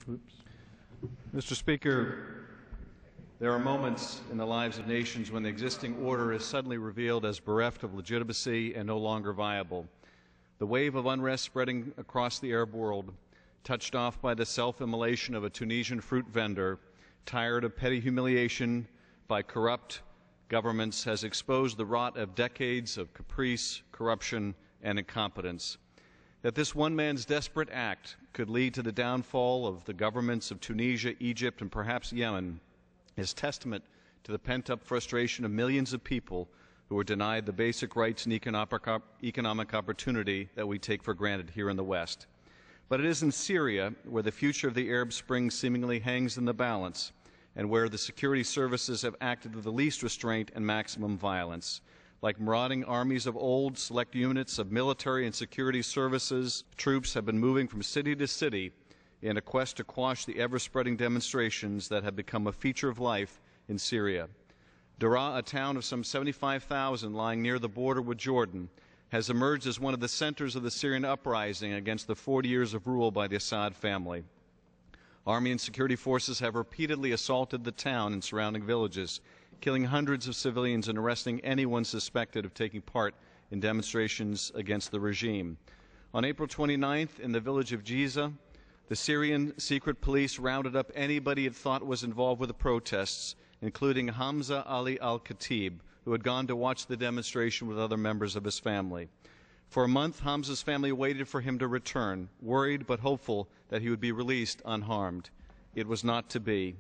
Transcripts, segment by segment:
Oops. Mr. Speaker, there are moments in the lives of nations when the existing order is suddenly revealed as bereft of legitimacy and no longer viable. The wave of unrest spreading across the Arab world, touched off by the self-immolation of a Tunisian fruit vendor, tired of petty humiliation by corrupt governments, has exposed the rot of decades of caprice, corruption, and incompetence. That this one man's desperate act could lead to the downfall of the governments of Tunisia, Egypt, and perhaps Yemen is testament to the pent-up frustration of millions of people who are denied the basic rights and economic opportunity that we take for granted here in the West. But it is in Syria where the future of the Arab Spring seemingly hangs in the balance, and where the security services have acted with the least restraint and maximum violence. Like marauding armies of old, select units of military and security services troops have been moving from city to city in a quest to quash the ever-spreading demonstrations that have become a feature of life in Syria. Daraa, a town of some 75,000 lying near the border with Jordan, has emerged as one of the centers of the Syrian uprising against the 40 years of rule by the Assad family. Army and security forces have repeatedly assaulted the town and surrounding villages, killing hundreds of civilians and arresting anyone suspected of taking part in demonstrations against the regime. On April 29th, in the village of Giza, the Syrian secret police rounded up anybody it thought was involved with the protests, including Hamza Ali al-Khatib, who had gone to watch the demonstration with other members of his family. For a month, Hamza's family waited for him to return, worried but hopeful that he would be released unharmed. It was not to be.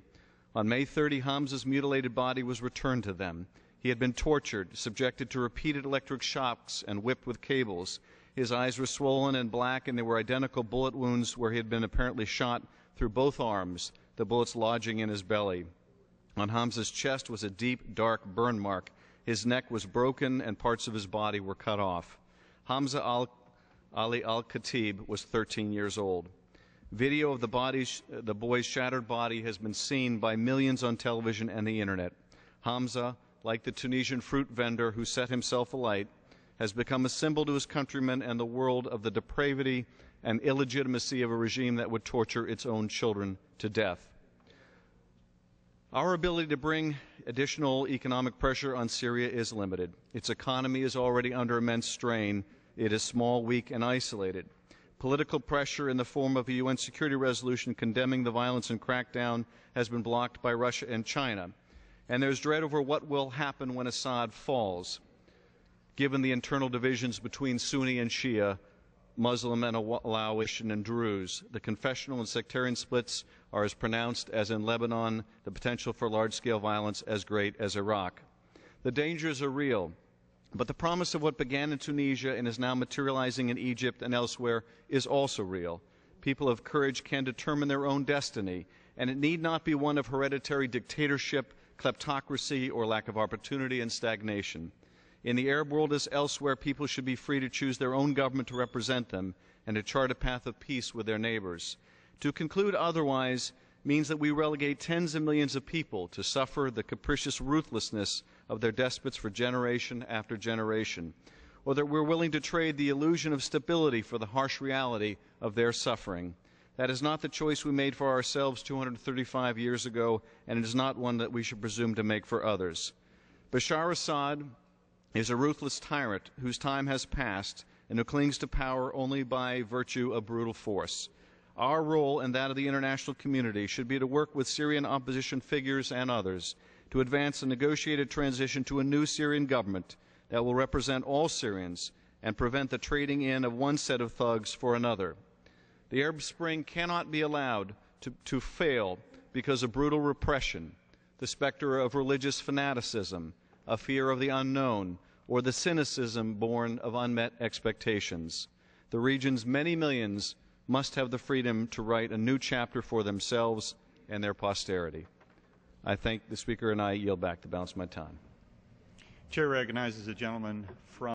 On May 30, Hamza's mutilated body was returned to them. He had been tortured, subjected to repeated electric shocks, and whipped with cables. His eyes were swollen and black, and there were identical bullet wounds where he had been apparently shot through both arms, the bullets lodging in his belly. On Hamza's chest was a deep, dark burn mark. His neck was broken, and parts of his body were cut off. Hamza Ali al-Khatib was 13 years old. Video of the boy's shattered body has been seen by millions on television and the internet. Hamza, like the Tunisian fruit vendor who set himself alight, has become a symbol to his countrymen and the world of the depravity and illegitimacy of a regime that would torture its own children to death. Our ability to bring additional economic pressure on Syria is limited. Its economy is already under immense strain. It is small, weak, and isolated. Political pressure in the form of a UN security resolution condemning the violence and crackdown has been blocked by Russia and China. And there's dread over what will happen when Assad falls, given the internal divisions between Sunni and Shia, Muslim and Alawites and Druze. The confessional and sectarian splits are as pronounced as in Lebanon, the potential for large-scale violence as great as Iraq. The dangers are real. But the promise of what began in Tunisia and is now materializing in Egypt and elsewhere is also real. People of courage can determine their own destiny, and it need not be one of hereditary dictatorship, kleptocracy, or lack of opportunity and stagnation. In the Arab world as elsewhere, people should be free to choose their own government to represent them and to chart a path of peace with their neighbors. To conclude otherwise means that we relegate tens of millions of people to suffer the capricious ruthlessness of their despots for generation after generation, or that we're willing to trade the illusion of stability for the harsh reality of their suffering. That is not the choice we made for ourselves 235 years ago, and it is not one that we should presume to make for others. Bashar Assad is a ruthless tyrant whose time has passed and who clings to power only by virtue of brutal force. Our role and that of the international community should be to work with Syrian opposition figures and others to advance a negotiated transition to a new Syrian government that will represent all Syrians and prevent the trading in of one set of thugs for another. The Arab Spring cannot be allowed to fail because of brutal repression, the specter of religious fanaticism, a fear of the unknown, or the cynicism born of unmet expectations. The region's many millions must have the freedom to write a new chapter for themselves and their posterity. I thank the Speaker, and I yield back the balance of my time. Chair recognizes the gentleman from